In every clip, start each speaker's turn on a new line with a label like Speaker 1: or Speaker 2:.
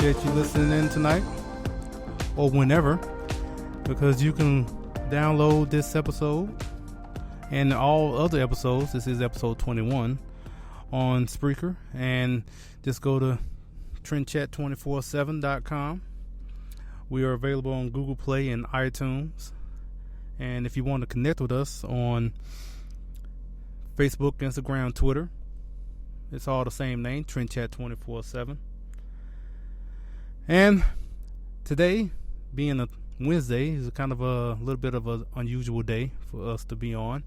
Speaker 1: appreciate you listening in tonight or whenever, because you can download this episode and all other episodes. This is episode 21 on Spreaker, and just go to TrendChat247.com. We are available on Google Play and iTunes. And if you want to connect with us on Facebook, Instagram, Twitter, it's all the same name, TrendChat247. And today, being a Wednesday, is kind of a little bit of an unusual day for us to be on.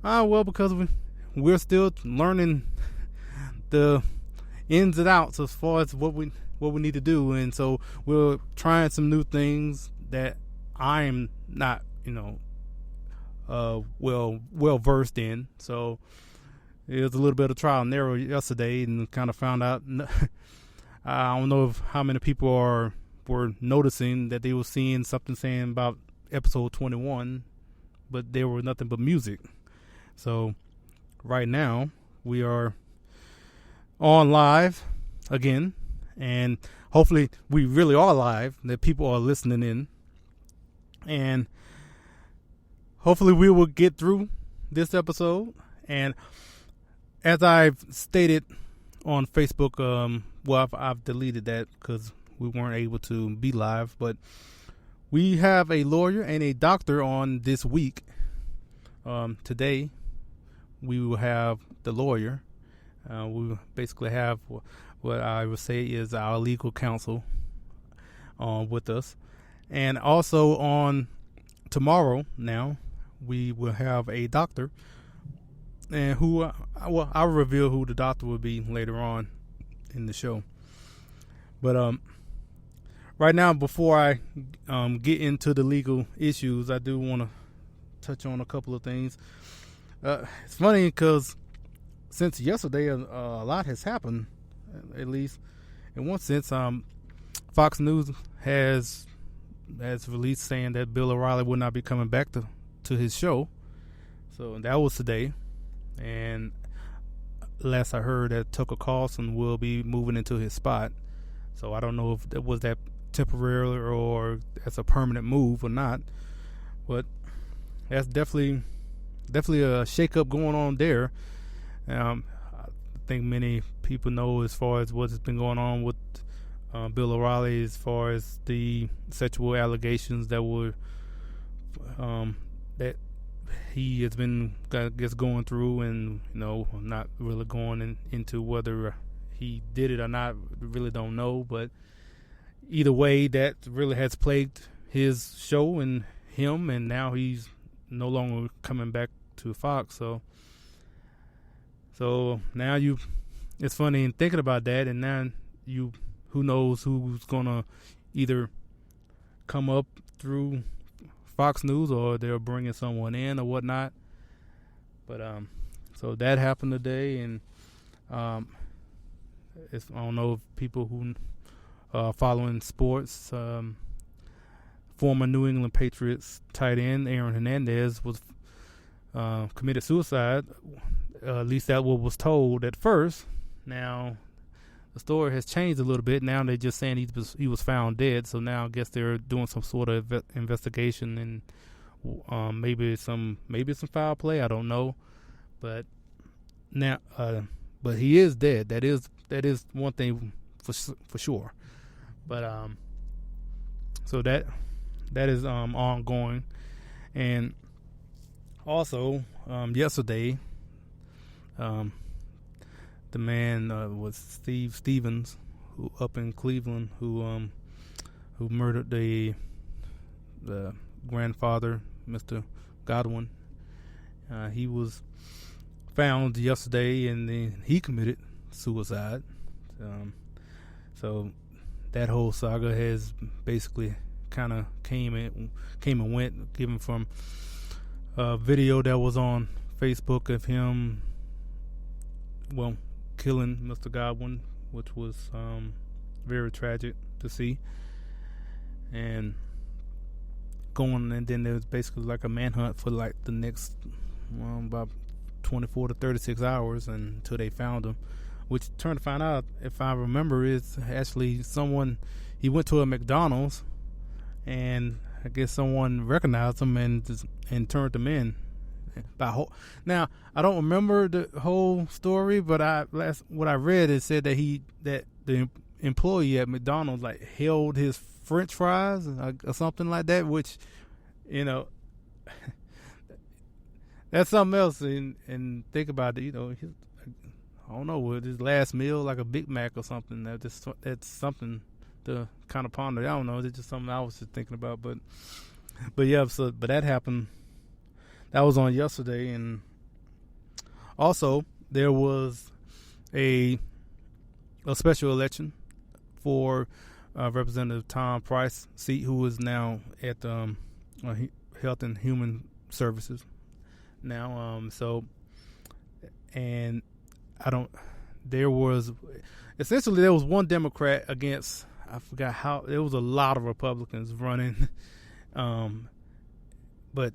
Speaker 1: Well, because we're still learning the ins and outs as far as what we need to do, and so we're trying some new things that I'm not, well versed in. So it was a little bit of trial and error yesterday, and kind of found out. I don't know how many people were noticing that they were seeing something saying about episode 21, but there were nothing but music. So right now we are on live again, and hopefully we really are live, that people are listening in, and hopefully we will get through this episode. And as I've stated on Facebook, I've deleted that because we weren't able to be live, but we have a lawyer and a doctor on this week. Today we will have the lawyer. We will basically have what I would say is our legal counsel with us. And also on tomorrow now, we will have a doctor, and I'll reveal who the doctor will be later on in the show. But right now, before I get into the legal issues, I do want to touch on a couple of things. It's funny because since yesterday, a lot has happened, at least in one sense. Fox News has released saying that Bill O'Reilly will not be coming back to his show. So that was today. And last I heard, that Tucker Carlson will be moving into his spot. So I don't know if that was that temporary or as a permanent move or not. But that's definitely a shakeup going on there. I think many people know as far as what's been going on with Bill O'Reilly, as far as the sexual allegations that were that he has been going through, and not really going into whether he did it or not. Really don't know, but either way, that really has plagued his show and him, and now he's no longer coming back to Fox. So now it's funny in thinking about that, and now who knows who's gonna either come up through Fox News, or they're bringing someone in or whatnot. But so that happened today, and I don't know if people who are following sports, former New England Patriots tight end Aaron Hernandez was committed suicide. At least that what was told at first. Now the story has changed a little bit. Now they're just saying he was found dead. So now I guess they're doing some sort of investigation, and maybe some foul play. I don't know, but now but he is dead. That is one thing for sure. But so that is ongoing. And also yesterday, the man was Steve Stevens, who up in Cleveland, who murdered the grandfather, Mr. Godwin. He was found yesterday, and then he committed suicide. So that whole saga has basically kind of came and went, given from a video that was on Facebook of him, killing Mr. Godwin, which was very tragic to see. And then there was basically like a manhunt for like the next about 24 to 36 hours until they found him which turned to find out, if I remember, is actually someone. He went to a McDonald's, and I guess someone recognized him and turned him in. Now I don't remember the whole story, but what I read is said that the employee at McDonald's like held his French fries or something like that, which, you know, that's something else. And think about it, you know, I don't know, with his last meal like a Big Mac or something. That's something to kind of ponder. I don't know. It's just something I was just thinking about, but yeah. But that happened. That was on yesterday, and also there was a special election for Representative Tom Price seat, who is now at Health and Human Services now. There was one Democrat against, I forgot how, there was a lot of Republicans running, but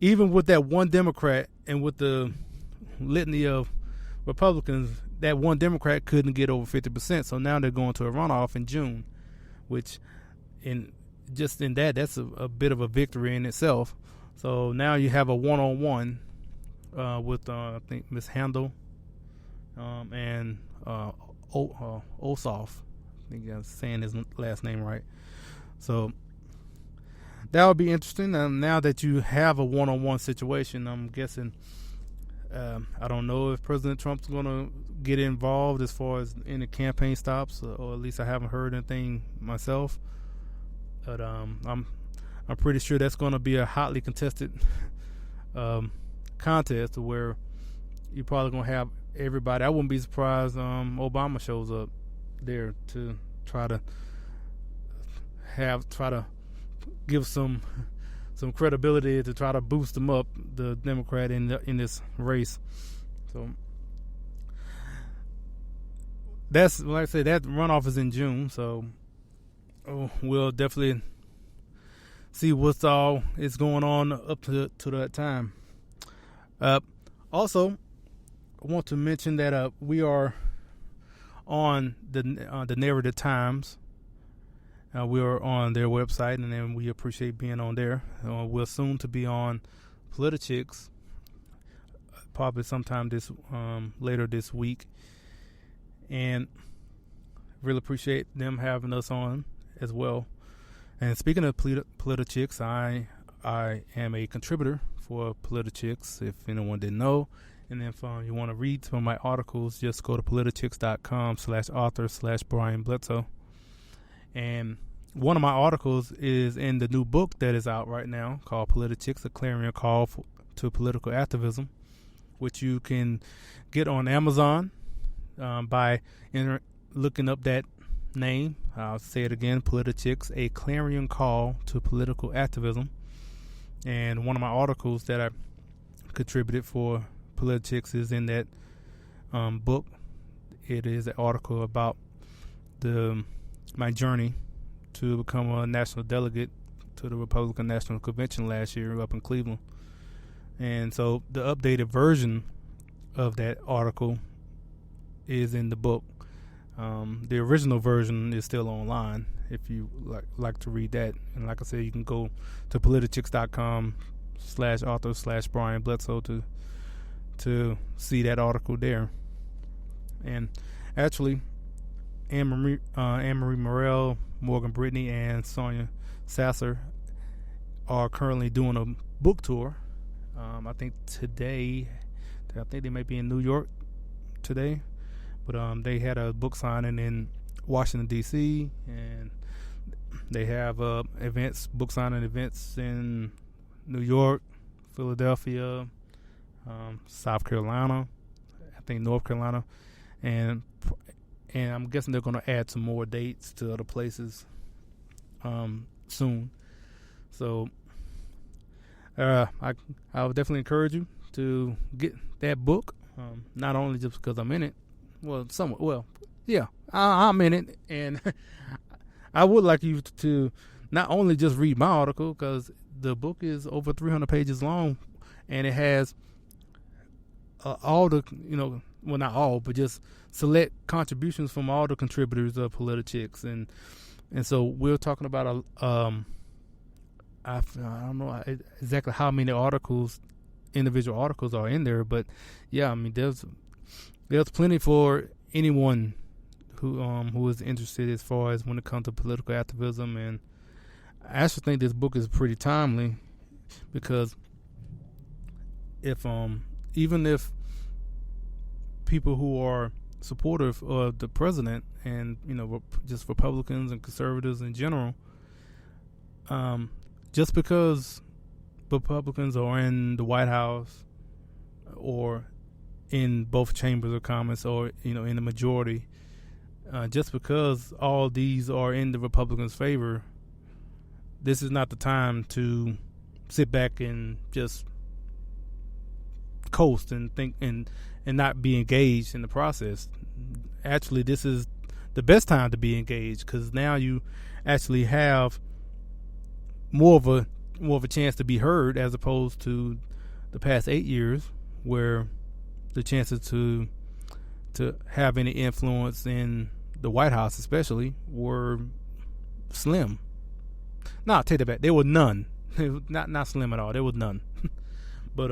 Speaker 1: even with that one Democrat and with the litany of Republicans, that one Democrat couldn't get over 50%. So now they're going to a runoff in June, which that's a bit of a victory in itself. So now you have a one-on-one with I think Ms. Handel and Ossoff. I think I'm saying his last name right. So that would be interesting. Now that you have a one-on-one situation, I'm guessing, I don't know if President Trump's going to get involved as far as any campaign stops, or at least I haven't heard anything myself. But I'm pretty sure that's going to be a hotly contested contest, where you're probably going to have everybody. I wouldn't be surprised Obama shows up there to try to give some credibility, to try to boost them up, the Democrat in this race. So that's, like I said, that runoff is in June. So we'll definitely see what's all is going on up to that time. Also, I want to mention that we are on the Narrative Times. We are on their website, and then we appreciate being on there. We're soon to be on Politichicks, probably sometime later this week, and really appreciate them having us on as well. And speaking of Politichicks, I am a contributor for Politichicks, if anyone didn't know. And then if you want to read some of my articles, just go to politichicks.com/author/Brian Bledsoe. And one of my articles is in the new book that is out right now called Politichicks, A Clarion Call to Political Activism, which you can get on Amazon by looking up that name. I'll say it again, Politichicks, A Clarion Call to Political Activism. And one of my articles that I contributed for Politichicks is in that book. It is an article about my journey to become a national delegate to the Republican National Convention last year up in Cleveland. And so the updated version of that article is in the book. The original version is still online if you like to read that. And like I said, you can go to politichicks.com/author/Brian Bledsoe to see that article there. And actually, Anne-Marie Morrell, Morgan Brittany, and Sonia Sasser are currently doing a book tour. I think they may be in New York today, but they had a book signing in Washington, D.C., and they have book signing events in New York, Philadelphia, South Carolina, I think North Carolina, and I'm guessing they're going to add some more dates to other places soon. So I would definitely encourage you to get that book, not only just because I'm in it. I'm in it, and I would like you to not only just read my article, because the book is over 300 pages long, and it has all the, well, not all, but just select contributions from all the contributors of Politichicks, and so we're talking about I don't know exactly how many individual articles are in there, but yeah, I mean there's plenty for anyone who is interested as far as when it comes to political activism. And I actually think this book is pretty timely, because even if people who are supportive of the president and just Republicans and conservatives in general, just because Republicans are in the White House or in both chambers of Congress or in the majority, just because all these are in the Republicans' favor, this is not the time to sit back and just coast and think and not be engaged in the process. Actually, this is the best time to be engaged, because now you actually have more of a chance to be heard, as opposed to the past 8 years, where the chances to have any influence in the White House, especially, were slim. No, I'll take that back. There were none. Not slim at all. There was none. But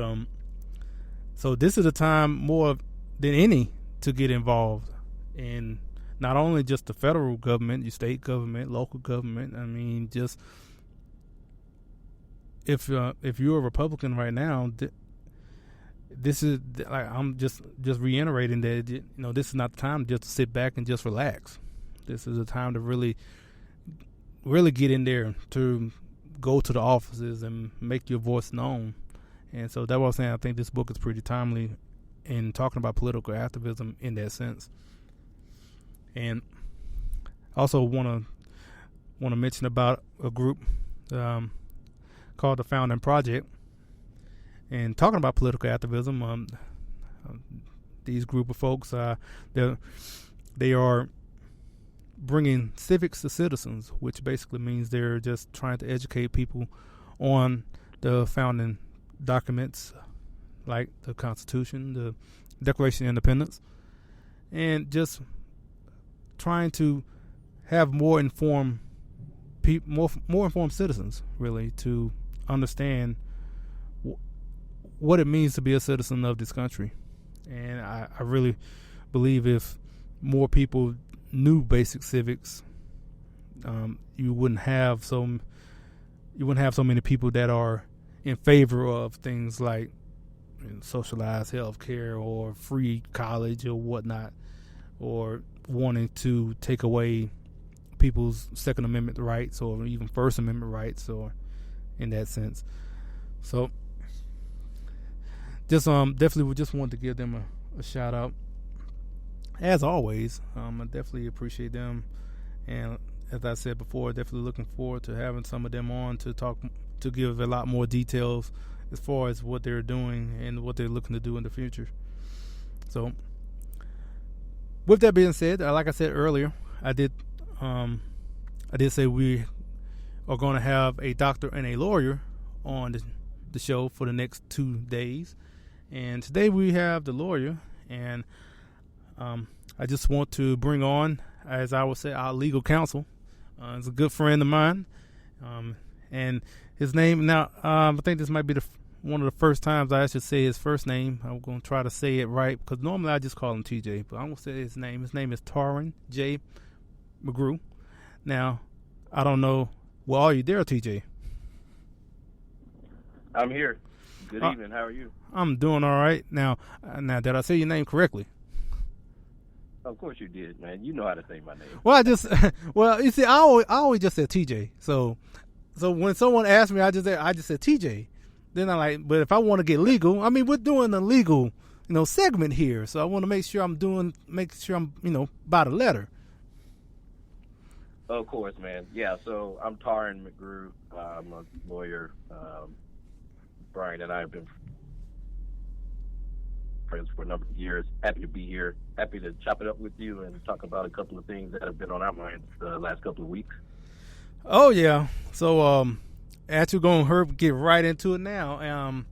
Speaker 1: so this is a time more than any to get involved in not only just the federal government, your state government, local government. I mean, just if you're a Republican right now, this is like, I'm just reiterating that this is not the time just to sit back and just relax. This is a time to really get in there, to go to the offices and make your voice known. And so that's what I'm saying. I think this book is pretty timely in talking about political activism in that sense. And also want to mention about a group called the Founding Project. And talking about political activism, these group of folks, they are bringing civics to citizens, which basically means they're just trying to educate people on the founding documents, like the Constitution, the Declaration of Independence, and just trying to have more informed citizens, really, to understand what it means to be a citizen of this country. And I really believe if more people knew basic civics, you wouldn't have so many people that are in favor of things like socialized health care or free college or whatnot, or wanting to take away people's Second Amendment rights or even First Amendment rights, or in that sense. So just definitely just wanted to give them a shout out. As always, I definitely appreciate them, and as I said before, definitely looking forward to having some of them on to give a lot more details as far as what they're doing and what they're looking to do in the future. So, with that being said, like I said earlier, I did say we are going to have a doctor and a lawyer on the show for the next 2 days, and today we have the lawyer, and I just want to bring on, as I would say, our legal counsel. He's a good friend of mine, and his name, now I think this might be one of the first times I should say his first name. I'm going to try to say it right, because normally I just call him TJ, but I'm going to say his name. His name is Taryn J. McGrew. Now, I don't know, well, are you there, TJ?
Speaker 2: I'm here. Good evening. How are you?
Speaker 1: I'm doing all right. Now, did I say your name correctly?
Speaker 2: Of course you did, man. You know how to say my name.
Speaker 1: Well, you see, I always just said TJ. So when someone asks me, I just said TJ. Then I like, but if I want to get legal, I mean, we're doing a legal, segment here. So I want to make sure I'm by the letter.
Speaker 2: Of course, man. Yeah. So I'm Taryn McGrew. I'm a lawyer. Brian and I have been friends for a number of years. Happy to be here. Happy to chop it up with you and talk about a couple of things that have been on our minds the last couple of weeks.
Speaker 1: Oh yeah. So actually going to get right into it now.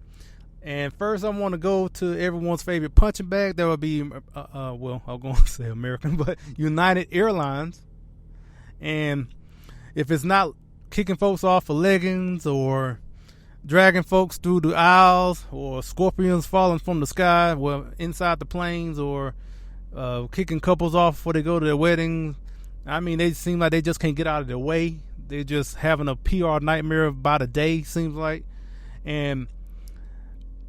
Speaker 1: And first, I want to go to everyone's favorite punching bag. That would be, well, I'm going to say American, but United Airlines. And if it's not kicking folks off for leggings or dragging folks through the aisles or scorpions falling from the sky, well, inside the planes, or kicking couples off before they go to their weddings, I mean, they seem like they just can't get out of their way. They're just having a PR nightmare by the day, seems like. And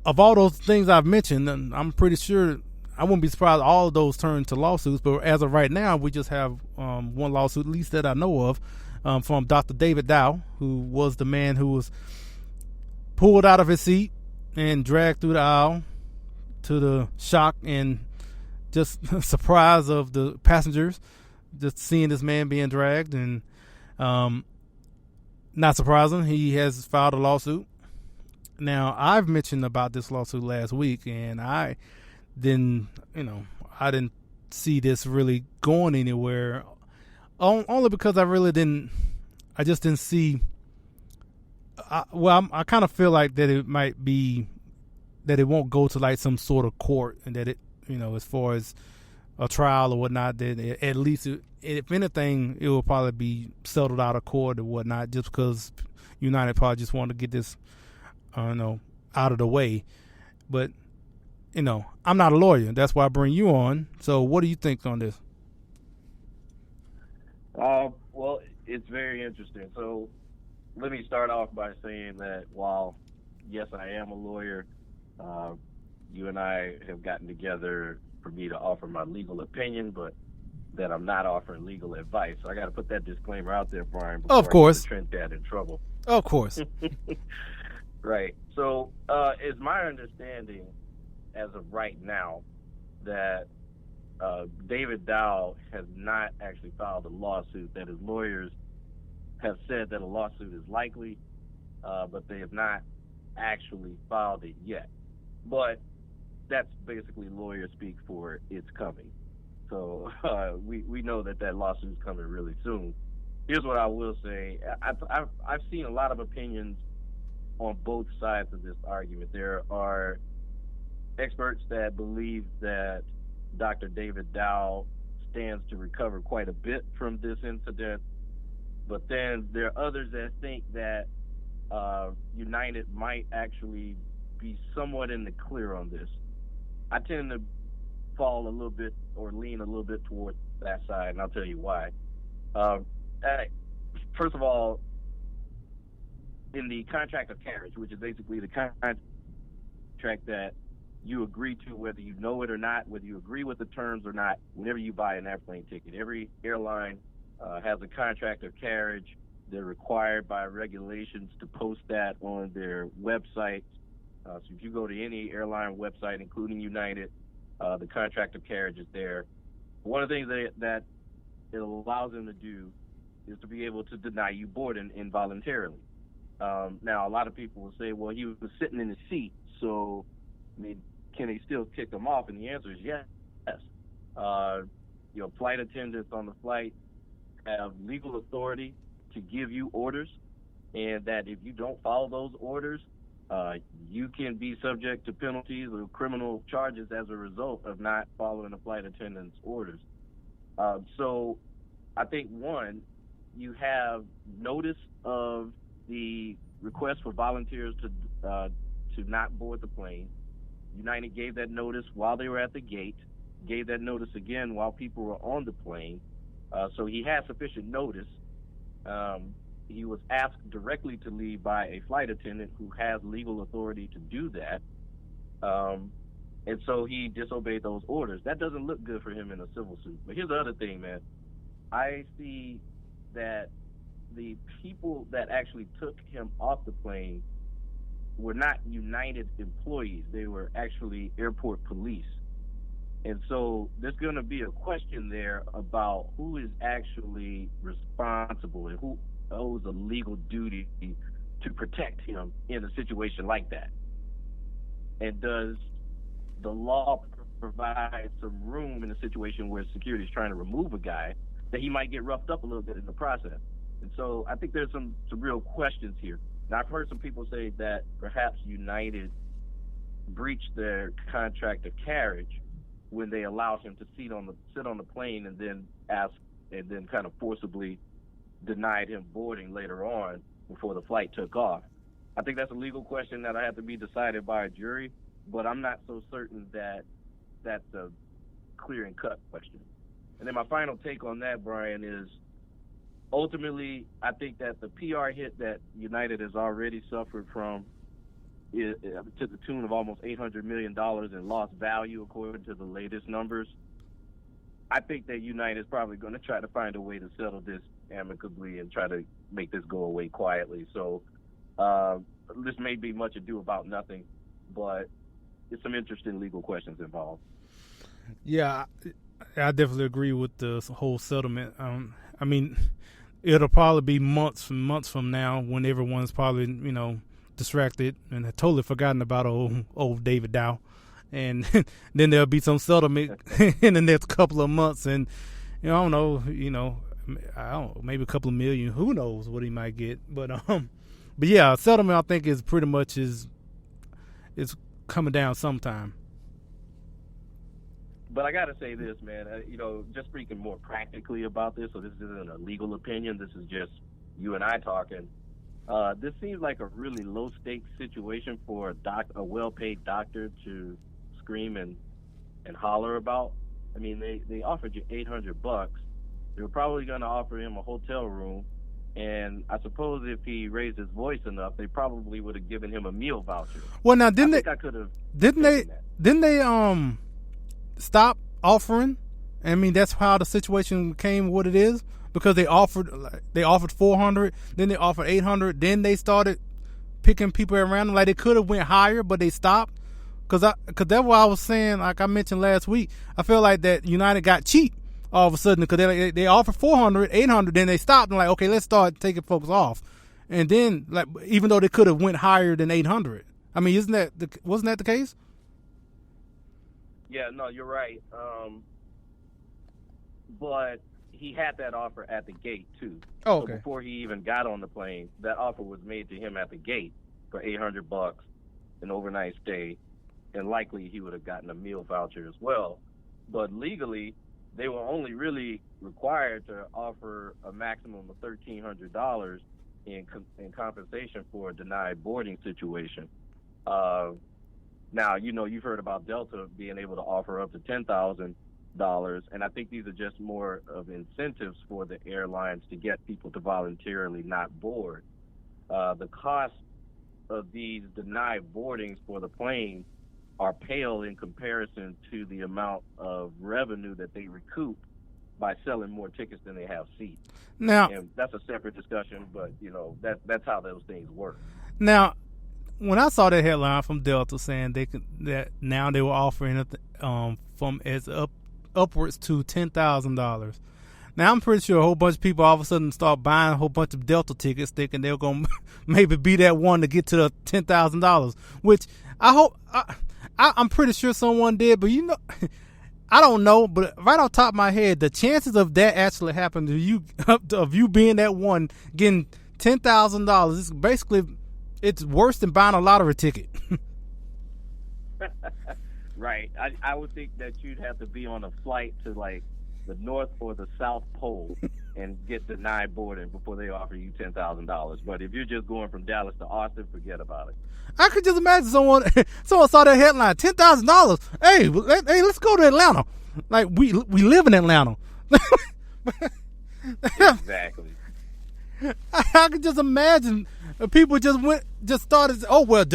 Speaker 1: of all those things I've mentioned, I'm pretty sure I wouldn't be surprised all of those turn to lawsuits. But as of right now, we just have one lawsuit, at least that I know of, from Dr. David Dow, who was the man who was pulled out of his seat and dragged through the aisle, to the shock and just surprise of the passengers, just seeing this man being dragged. And not surprising, he has filed a lawsuit. Now, I've mentioned about this lawsuit last week, and I didn't see this really going anywhere, only because I just didn't see. I kind of feel like that it might be that it won't go to like some sort of court, and that it, as far as a trial or whatnot, that at least if anything, it will probably be settled out of court or whatnot, just because United probably just want to get this, out of the way. But I'm not a lawyer. That's why I bring you on. So what do you think on this?
Speaker 2: Well, it's very interesting. So let me start off by saying that while, yes, I am a lawyer, you and I have gotten together for me to offer my legal opinion, but that I'm not offering legal advice. So I got to put that disclaimer out there, Brian, before
Speaker 1: of course.
Speaker 2: I get TrendChat in trouble.
Speaker 1: Of course.
Speaker 2: Right. So it's my understanding as of right now that David Dow has not actually filed a lawsuit, that his lawyers have said that a lawsuit is likely, but they have not actually filed it yet. But that's basically lawyer speak for it's coming. So we know that lawsuit is coming really soon. Here's what I will say. I've seen a lot of opinions on both sides of this argument. There are experts that believe that Dr. David Dow stands to recover quite a bit from this incident, but then there are others that think that United might actually be somewhat in the clear on this. I tend to fall a little bit or lean a little bit towards that side, and I'll tell you why. First of all, in the contract of carriage, which is basically the contract that you agree to, whether you know it or not, whether you agree with the terms or not, whenever you buy an airplane ticket. Every airline has a contract of carriage. They're required by regulations to post that on their website. So if you go to any airline website, including United, the contract of carriage is there. One of the things that it allows them to do is to be able to deny you boarding involuntarily. Now, a lot of people will say, well, he was sitting in the seat, so, can they still kick him off? And the answer is yes. Flight attendants on the flight have legal authority to give you orders, and that if you don't follow those orders, you can be subject to penalties or criminal charges as a result of not following a flight attendant's orders. So I think, one, you have notice of the request for volunteers to not board the plane. United gave that notice while they were at the gate, gave that notice again while people were on the plane. So he had sufficient notice. He was asked directly to leave by a flight attendant who has legal authority to do that. And so he disobeyed those orders. That doesn't look good for him in a civil suit. But here's the other thing, man. I see that the people that actually took him off the plane were not United employees. They were actually airport police. And so there's going to be a question there about who is actually responsible and who owes a legal duty to protect him in a situation like that. And does the law provide some room in a situation where security is trying to remove a guy that he might get roughed up a little bit in the process? And so I think there's some real questions here. Now, I've heard some people say that perhaps United breached their contract of carriage when they allowed him to sit on the plane and then kind of forcibly denied him boarding later on before the flight took off. I think that's a legal question that I have to be decided by a jury, but I'm not so certain that that's a clear and cut question. And then my final take on that, Brian, is ultimately I think that the PR hit that United has already suffered from is to the tune of almost $800 million in lost value, according to the latest numbers. I think that United is probably going to try to find a way to settle this amicably and try to make this go away quietly. So this may be much ado about nothing, but there's some interesting legal questions involved.
Speaker 1: Yeah, I definitely agree with the whole settlement. I mean, it'll probably be months from now when everyone's probably, distracted and have totally forgotten about old David Dow. And then there'll be some settlement in the next couple of months. And, I don't know, maybe a couple of million. Who knows what he might get. But yeah, settlement I think is pretty much is coming down sometime.
Speaker 2: But I got to say this, man, just speaking more practically about this, so this isn't a legal opinion, this is just you and I talking. This seems like a really low-stakes situation for a well-paid doctor to scream and holler about. I mean, they offered you $800. They were probably going to offer him a hotel room, and I suppose if he raised his voice enough, they probably would have given him a meal voucher.
Speaker 1: Well, now
Speaker 2: Didn't
Speaker 1: they stop offering? I mean, that's how the situation became what it is, because they offered $400, then they offered $800, then they started picking people around them. Like, they could have went higher, but they stopped. Cause that's what I was saying. Like I mentioned last week, I feel like that United got cheap all of a sudden, because they offered $400, $800, then they stopped and like, okay, let's start taking folks off. And then, like, even though they could have went higher than $800, I mean, wasn't that the case?
Speaker 2: Yeah, no, you're right. But he had that offer at the gate too.
Speaker 1: Oh, okay.
Speaker 2: So before he even got on the plane, that offer was made to him at the gate for $800, an overnight stay, and likely he would have gotten a meal voucher as well. But legally, they were only really required to offer a maximum of $1,300 in compensation for a denied boarding situation. Now, you've heard about Delta being able to offer up to $10,000, and I think these are just more of incentives for the airlines to get people to voluntarily not board. The cost of these denied boardings for the planes are pale in comparison to the amount of revenue that they recoup by selling more tickets than they have seats.
Speaker 1: Now,
Speaker 2: and that's a separate discussion, but that's how those things work.
Speaker 1: Now, when I saw that headline from Delta saying that now they were offering it from as upwards to $10,000. Now, I'm pretty sure a whole bunch of people all of a sudden start buying a whole bunch of Delta tickets, thinking they're going to maybe be that one to get to the $10,000, which I'm pretty sure someone did, but I don't know. But right on top of my head, the chances of that actually happening to you, of you being that one getting $10,000, is basically, it's worse than buying a lottery ticket.
Speaker 2: Right. I would think that you'd have to be on a flight to like the North or the South Pole and get denied boarding before they offer you $10,000. But if you're just going from Dallas to Austin, forget about it.
Speaker 1: I could just imagine someone saw that headline, $10,000. Hey, let's go to Atlanta. Like, we live in Atlanta.
Speaker 2: Exactly.
Speaker 1: I could just imagine people just started. Oh well,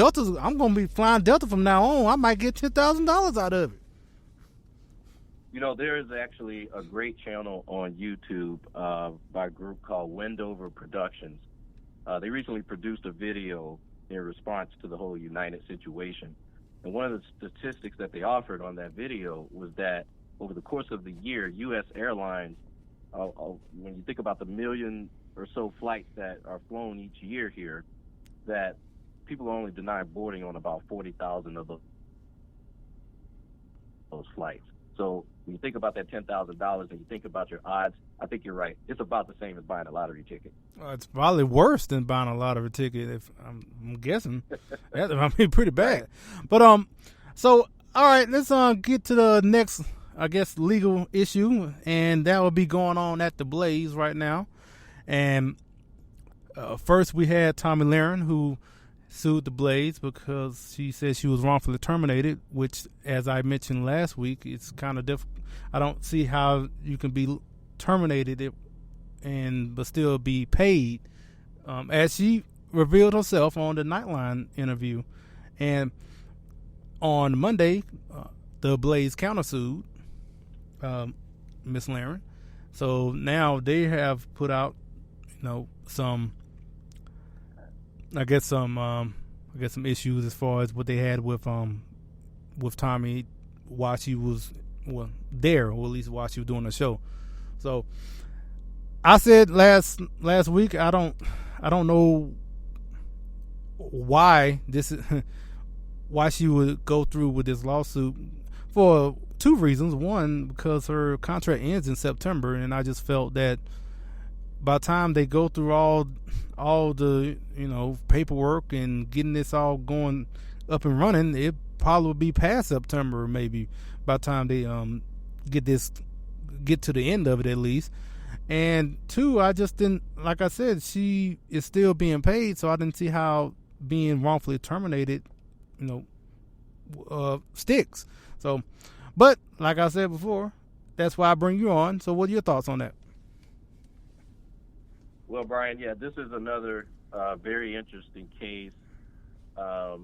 Speaker 1: I'm going to be flying Delta from now on. I might get $10,000 out of it.
Speaker 2: There is actually a great channel on YouTube by a group called Wendover Productions. They recently produced a video in response to the whole United situation. And one of the statistics that they offered on that video was that over the course of the year, U.S. airlines, when you think about the million or so flights that are flown each year here, that people are only denied boarding on about 40,000 of those flights. So when you think about that $10,000 and you think about your odds, I think you're right. It's about the same as buying a lottery ticket.
Speaker 1: It's probably worse than buying a lottery ticket. If I'm guessing, I mean, pretty bad. But so all right, let's get to the next, I guess, legal issue, and that will be going on at the Blaze right now. And first, we had Tomi Lahren, who sued the Blaze because she said she was wrongfully terminated, which, as I mentioned last week, it's kind of difficult. I don't see how you can be terminated but still be paid, as she revealed herself on the Nightline interview. And on Monday, the Blaze countersued Miss Lahren. So now they have put out, some issues as far as what they had with Tomi while she was there, or at least while she was doing the show. So I said last week, I don't know why why she would go through with this lawsuit, for two reasons. One, because her contract ends in September, and I just felt that by the time they go through all the paperwork and getting this all going up and running, it probably would be past September, maybe, by the time they get to the end of it, at least. And two, I just didn't, like I said, she is still being paid, so I didn't see how being wrongfully terminated sticks. So, but like I said before, that's why I bring you on. So what are your thoughts on that?
Speaker 2: Well, Brian, yeah, this is another very interesting case. I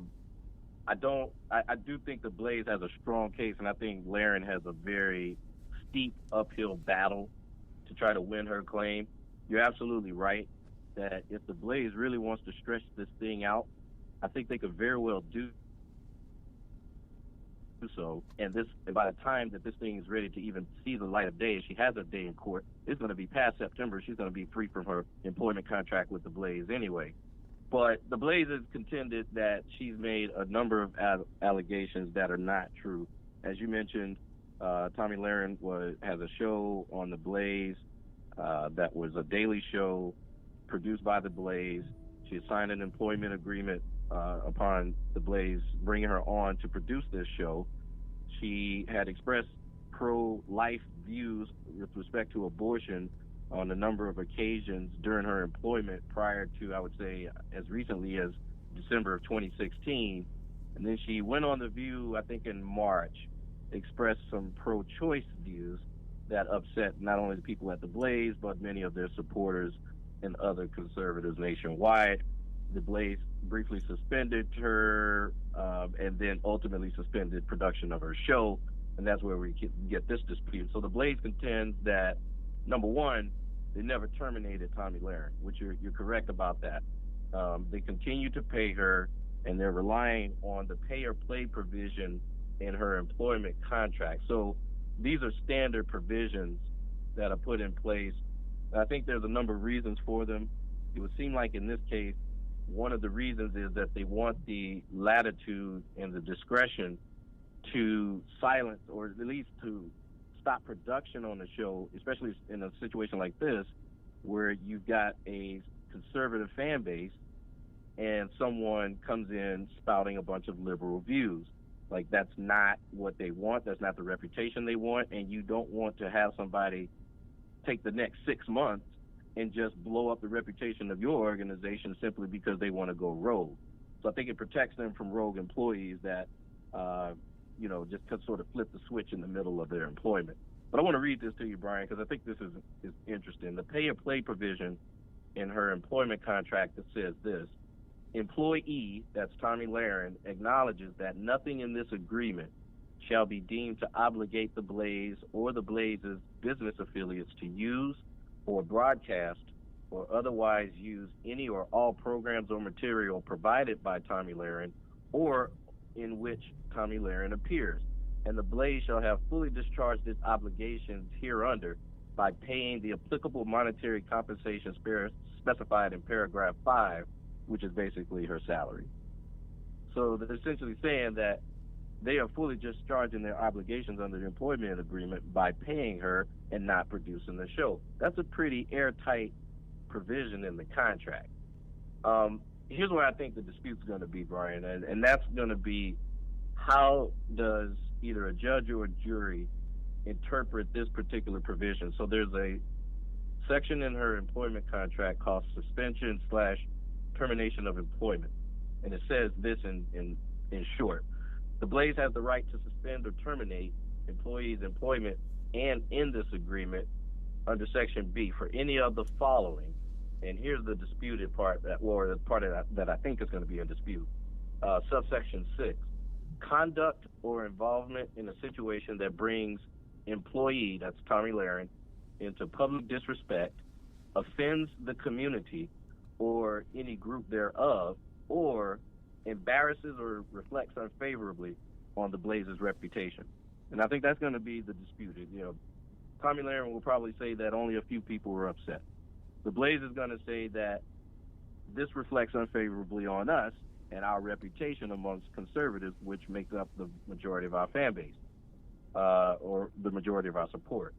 Speaker 2: do think the Blaze has a strong case, and I think Lahren has a very steep uphill battle to try to win her claim. You're absolutely right that if the Blaze really wants to stretch this thing out, I think they could very well do so. And by the time that this thing is ready to even see the light of day, she has her day in court, it's going to be past September. She's going to be free from her employment contract with the Blaze anyway. But the Blaze has contended that she's made a number of allegations that are not true. As you mentioned, Tomi Lahren has a show on the Blaze that was a daily show produced by the Blaze. She signed an employment agreement upon the Blaze bringing her on to produce this show. She had expressed pro-life views with respect to abortion on a number of occasions during her employment prior to, I would say, as recently as December of 2016. And then she went on The View, I think in March, expressed some pro-choice views that upset not only the people at the Blaze, but many of their supporters and other conservatives nationwide. The Blaze briefly suspended her and then ultimately suspended production of her show, and that's where we get this dispute. So the Blaze contends that, number one, they never terminated Tomi Lahren, which you're correct about that. They continue to pay her, and they're relying on the pay-or-play provision in her employment contract. So these are standard provisions that are put in place. I think there's a number of reasons for them. It would seem like in this case, one of the reasons is that they want the latitude and the discretion to silence, or at least to stop production on the show, especially in a situation like this where you've got a conservative fan base and someone comes in spouting a bunch of liberal views. Like, that's not what they want. That's not the reputation they want. And you don't want to have somebody take the next 6 months and just blow up the reputation of your organization simply because they want to go rogue. So I think it protects them from rogue employees that, just sort of flip the switch in the middle of their employment. But I want to read this to you, Brian, because I think this is interesting. The pay-or-play provision in her employment contract that says this: employee, that's Tomi Lahren, acknowledges that nothing in this agreement shall be deemed to obligate the Blaze or the Blaze's business affiliates to use or broadcast or otherwise use any or all programs or material provided by Tomi Lahren or in which Tomi Lahren appears. And the Blaze shall have fully discharged its obligations hereunder by paying the applicable monetary compensation specified in paragraph 5, which is basically her salary. So they're essentially saying that they are fully discharging their obligations under the employment agreement by paying her and not producing the show. That's a pretty airtight provision in the contract. Here's where I think the dispute's going to be, Brian, and that's going to be, how does either a judge or a jury interpret this particular provision? So there's a section in her employment contract called suspension / termination of employment, and it says this in short: the Blaze has the right to suspend or terminate employees' employment and in this agreement under Section B for any of the following. And here's the disputed part, or the part that I think is going to be in dispute. Subsection 6: conduct or involvement in a situation that brings employee, that's Tommy Lahren, into public disrespect, offends the community or any group thereof, or embarrasses or reflects unfavorably on the Blaze's reputation. And I think that's going to be the disputed. Tommy Lahren will probably say that only a few people were upset. The Blaze is going to say that this reflects unfavorably on us and our reputation amongst conservatives, which makes up the majority of our fan base, or the majority of our support.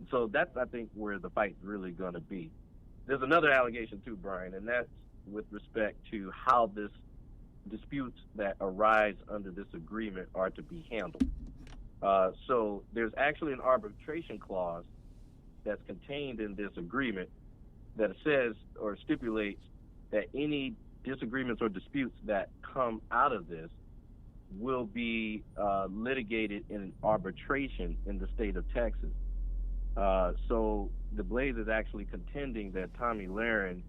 Speaker 2: So that's, I think, where the fight's really going to be. There's another allegation too, Brian, and that's with respect to how this disputes that arise under this agreement are to be handled. So there's actually an arbitration clause that's contained in this agreement that says or stipulates that any disagreements or disputes that come out of this will be litigated in arbitration in the state of Texas. So the Blaze is actually contending that Tommy Lahren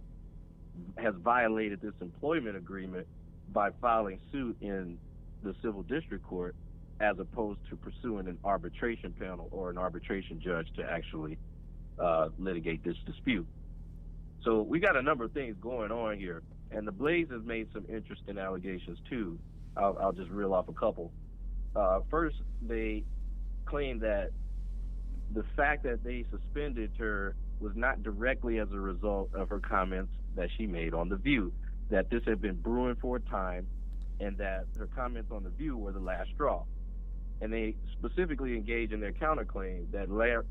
Speaker 2: has violated this employment agreement by filing suit in the civil district court, as opposed to pursuing an arbitration panel or an arbitration judge to actually litigate this dispute. So we got a number of things going on here, and the Blaze has made some interesting allegations too. I'll just reel off a couple. First, they claim that the fact that they suspended her was not directly as a result of her comments that she made on The View, that this had been brewing for a time, and that her comments on The View were the last straw. And they specifically engage in their counterclaim that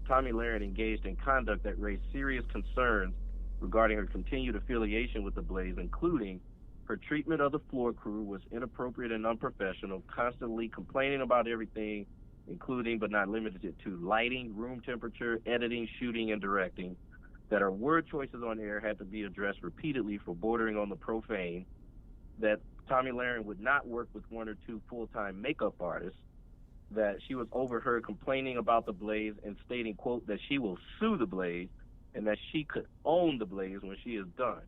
Speaker 2: Tommy Lahren engaged in conduct that raised serious concerns regarding her continued affiliation with the Blaze, including her treatment of the floor crew was inappropriate and unprofessional, constantly complaining about everything, including but not limited to lighting, room temperature, editing, shooting, and directing, that her word choices on air had to be addressed repeatedly for bordering on the profane, that Tommy Lahren would not work with one or two full-time makeup artists, that she was overheard complaining about the Blaze and stating, quote, that she will sue the Blaze and that she could own the Blaze when she is done,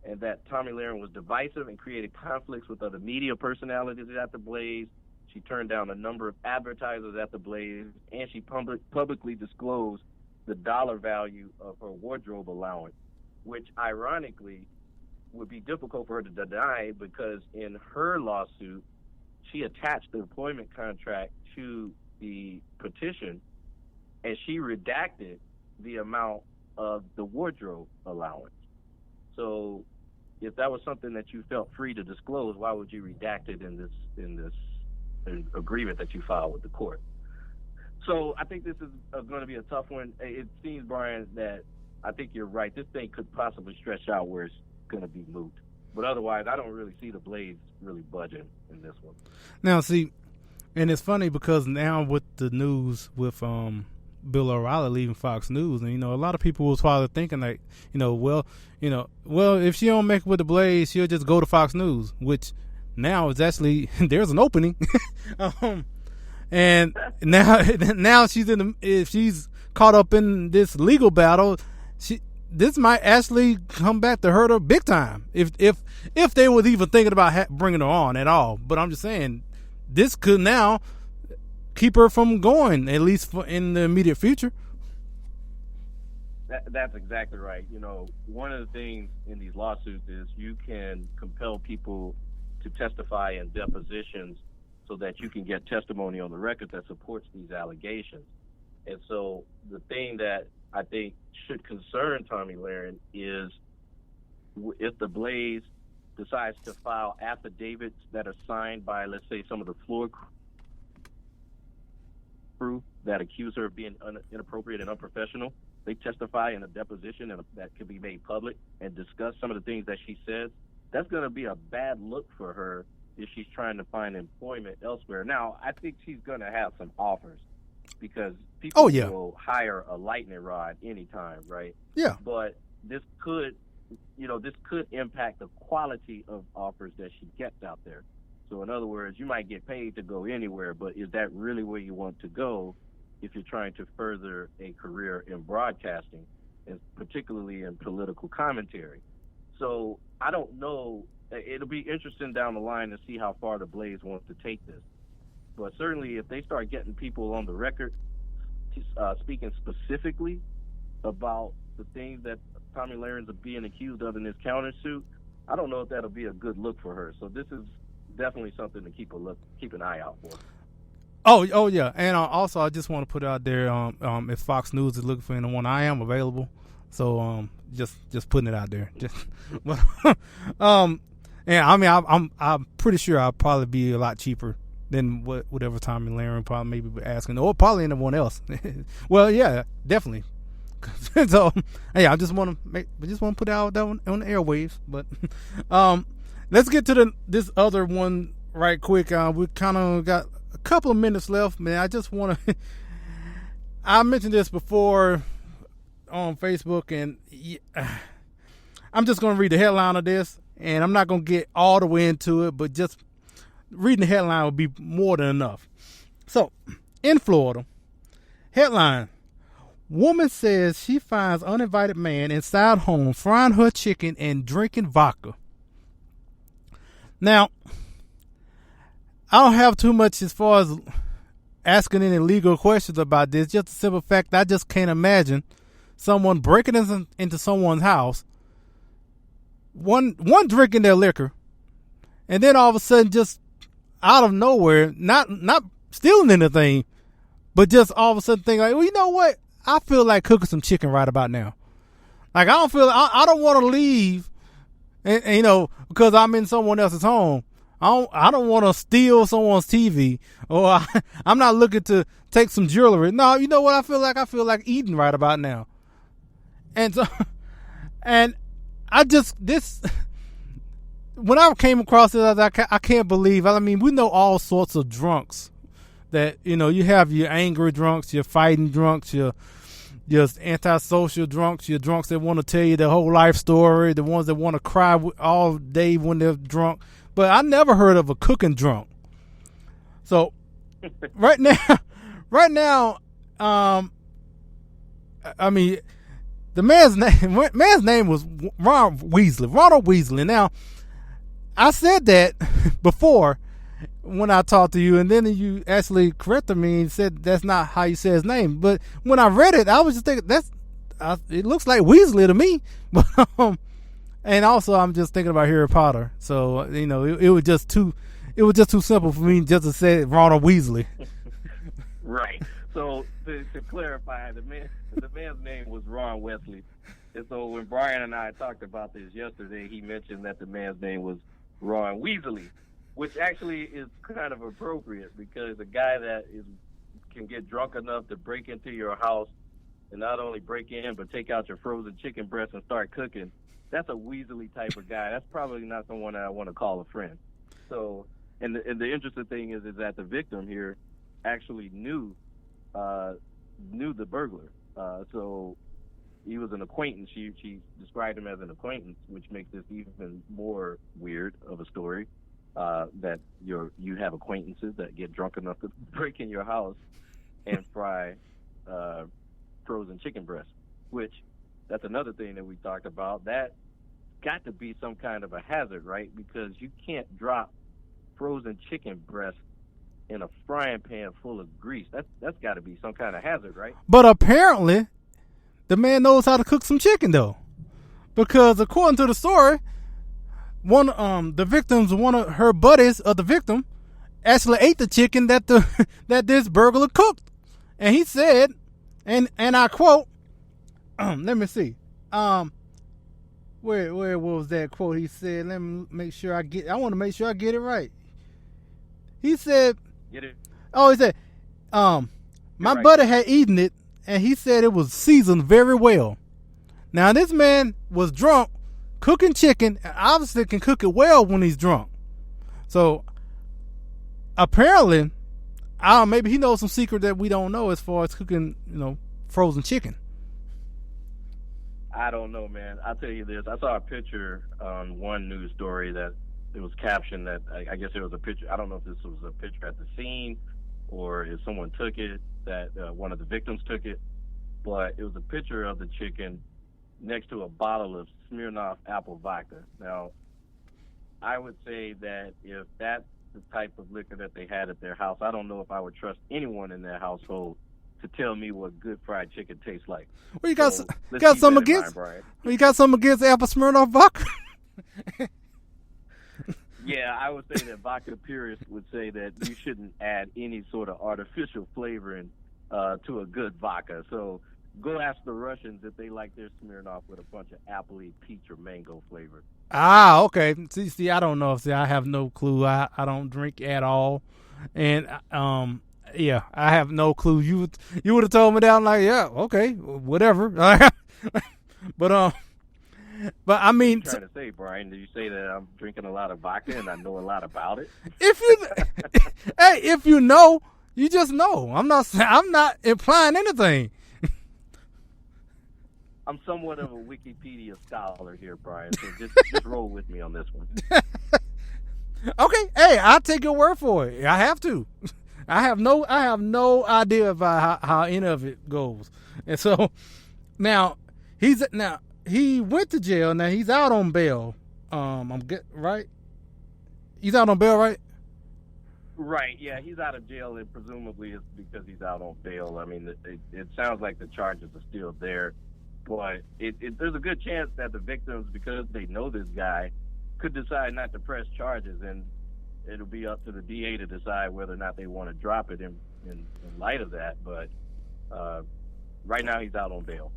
Speaker 2: and that Tommy Lahren was divisive and created conflicts with other media personalities at the Blaze. She turned down a number of advertisers at the Blaze, and she publicly disclosed the dollar value of her wardrobe allowance, which ironically would be difficult for her to deny, because in her lawsuit, she attached the employment contract to the petition, and she redacted the amount of the wardrobe allowance. So if that was something that you felt free to disclose, why would you redact it in this agreement that you filed with the court? So I think this is going to be a tough one. It seems, Brian, that I think you're right. This thing could possibly stretch out where it's going to be moot. But otherwise, I don't really see the Blaze really budging in this one.
Speaker 1: Now, see, and it's funny because now with the news with Bill O'Reilly leaving Fox News, and a lot of people was probably thinking like, well, if she don't make it with the Blaze, she'll just go to Fox News, which now is actually there's an opening, and now if she's caught up in this legal battle, this might actually come back to hurt her big time if they was even thinking about bringing her on at all. But I'm just saying, this could now keep her from going, at least in the immediate future.
Speaker 2: That's exactly right. One of the things in these lawsuits is you can compel people to testify in depositions so that you can get testimony on the record that supports these allegations. And so the thing that I think should concern Tommy Lahren is if the Blaze decides to file affidavits that are signed by, let's say, some of the floor proof that accuse her of being inappropriate and unprofessional, they testify in a deposition that could be made public and discuss some of the things that she says, that's going to be a bad look for her if she's trying to find employment elsewhere. Now, I think she's going to have some offers because people will hire a lightning rod anytime, right?
Speaker 1: Yeah.
Speaker 2: But this could impact the quality of offers that she gets out there. So in other words, you might get paid to go anywhere, but is that really where you want to go if you're trying to further a career in broadcasting, and particularly in political commentary? So I don't know. It'll be interesting down the line to see how far the Blaze wants to take this. But certainly if they start getting people on the record speaking specifically about the things that Tomi Lahren's being accused of in this countersuit, I don't know if that'll be a good look for her. So this is definitely something to keep an eye out for.
Speaker 1: Oh yeah, and also I just want to put out there, if Fox News is looking for anyone, I am available. So just putting it out there. And I mean I'm pretty sure I'll probably be a lot cheaper than whatever Tomi Lahren probably maybe be asking, or probably anyone else. Well, yeah, definitely. So yeah, I just want to put out that one on the airwaves. But let's get to this other one right quick. We kind of got a couple of minutes left, man. I just want to. I mentioned this before on Facebook, and I'm just going to read the headline of this, and I'm not going to get all the way into it, but just reading the headline would be more than enough. So, in Florida, headline: woman says she finds uninvited man inside home frying her chicken and drinking vodka. Now, I don't have too much as far as asking any legal questions about this. Just the simple fact that I just can't imagine someone breaking into someone's house, one drinking their liquor, and then all of a sudden, just out of nowhere, not stealing anything, but just all of a sudden thinking like, well, you know what? I feel like cooking some chicken right about now. Like I don't want to leave, and because I'm in someone else's home. I don't want to steal someone's TV, or I'm not looking to take some jewelry. No, you know what I feel like? I feel like eating right about now. And so, and I just, when I came across this, I can't believe. I mean, we know all sorts of drunks that, you have your angry drunks, your fighting drunks, your antisocial drunks, your drunks that want to tell you their whole life story, the ones that want to cry all day when they're drunk. But I never heard of a cooking drunk. So right now, I mean, the man's name was Ronald Weasley. Now, I said that before when I talked to you, and then you actually corrected me and said that's not how you say his name. But when I read it, I was just thinking it looks like Weasley to me. But and also I'm just thinking about Harry Potter. So it was just too simple for me just to say Ronald Weasley.
Speaker 2: Right. So to clarify, the man's name was Ron Wesley. And so when Brian and I talked about this yesterday, he mentioned that the man's name was Ron Weasley, which actually is kind of appropriate because a guy that can get drunk enough to break into your house and not only break in but take out your frozen chicken breast and start cooking, that's a Weasley type of guy. That's probably not someone that I want to call a friend. So, and the interesting thing is that the victim here actually knew the burglar. So he was an acquaintance. She described him as an acquaintance, which makes this even more weird of a story. That you have acquaintances that get drunk enough to break in your house and fry frozen chicken breast, which that's another thing that we talked about. That got to be some kind of a hazard, right? Because you can't drop frozen chicken breast in a frying pan full of grease. That's got to be some kind of hazard, right?
Speaker 1: But apparently, the man knows how to cook some chicken, though, because according to the story, one of her buddies of the victim actually ate the chicken that this burglar cooked, and he said, and I quote, let me see, where was that quote? He said, let me make sure I want to make sure I get it right. He said,
Speaker 2: get it.
Speaker 1: Oh, he said, My
Speaker 2: right.
Speaker 1: buddy had eaten it, and he said it was seasoned very well. Now, this man was drunk, cooking chicken, and obviously can cook it well when he's drunk. So, apparently, maybe he knows some secret that we don't know as far as cooking, frozen chicken.
Speaker 2: I don't know, man. I'll tell you this. I saw a picture on one news story that it was captioned that I guess it was a picture. I don't know if this was a picture at the scene or if someone took it, that one of the victims took it. But it was a picture of the chicken next to a bottle of Smirnoff apple vodka. Now, I would say that if that's the type of liquor that they had at their house, I don't know if I would trust anyone in their household to tell me what good fried chicken tastes like.
Speaker 1: Well, you got something against? You got something against apple Smirnoff vodka?
Speaker 2: Yeah, I would say that vodka purists would say that you shouldn't add any sort of artificial flavoring to a good vodka. So go ask the Russians if they like their Smirnoff with a bunch of appley, peach, or mango flavor.
Speaker 1: Ah, okay. See, I don't know. See, I have no clue. I don't drink at all, and yeah, I have no clue. You would have told me that. I'm like, yeah, okay, whatever. But I mean,
Speaker 2: What are you trying to say, Brian? Did you say that I'm drinking a lot of vodka and I know a lot about it?
Speaker 1: If you know, you just know. I'm not implying anything.
Speaker 2: I'm somewhat of a Wikipedia scholar here, Brian. So just roll with me on this one.
Speaker 1: Okay, hey, I'll take your word for it. I have to. I have no idea about how any of it goes. And so now he went to jail. Now he's out on bail. Right? He's out on bail, right?
Speaker 2: Right. Yeah, he's out of jail, and presumably it's because he's out on bail. I mean, it sounds like the charges are still there, but there's a good chance that the victims, because they know this guy, could decide not to press charges, and it'll be up to the DA to decide whether or not they want to drop it in light of that. But right now he's out on bail.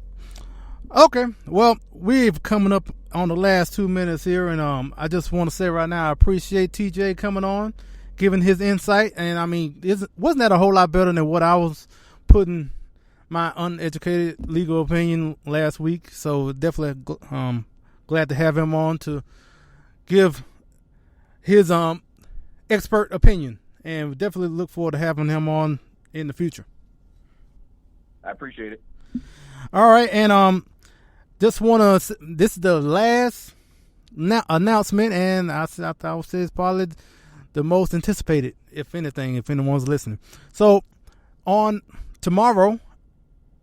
Speaker 1: Okay, well, we're coming up on the last 2 minutes here, and I just want to say right now I appreciate TJ coming on, giving his insight, and I mean, wasn't that a whole lot better than what I was putting my uneducated legal opinion last week? So definitely glad to have him on to give his expert opinion, and we definitely look forward to having him on in the future.
Speaker 2: I appreciate it.
Speaker 1: All right, and just want to. This is the last announcement, and I would say it's probably the most anticipated, if anything, if anyone's listening. So, on tomorrow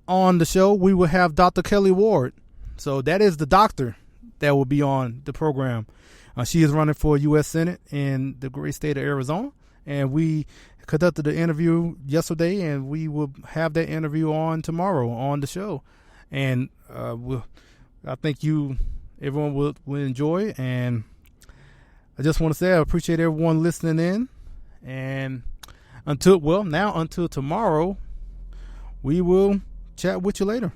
Speaker 1: on the show, we will have Dr. Kelly Ward. So that is the doctor that will be on the program. She is running for U.S. Senate in the great state of Arizona, and we conducted the interview yesterday, and we will have that interview on tomorrow on the show. And I think everyone will enjoy. And I just want to say I appreciate everyone listening in. And until tomorrow, we will chat with you later.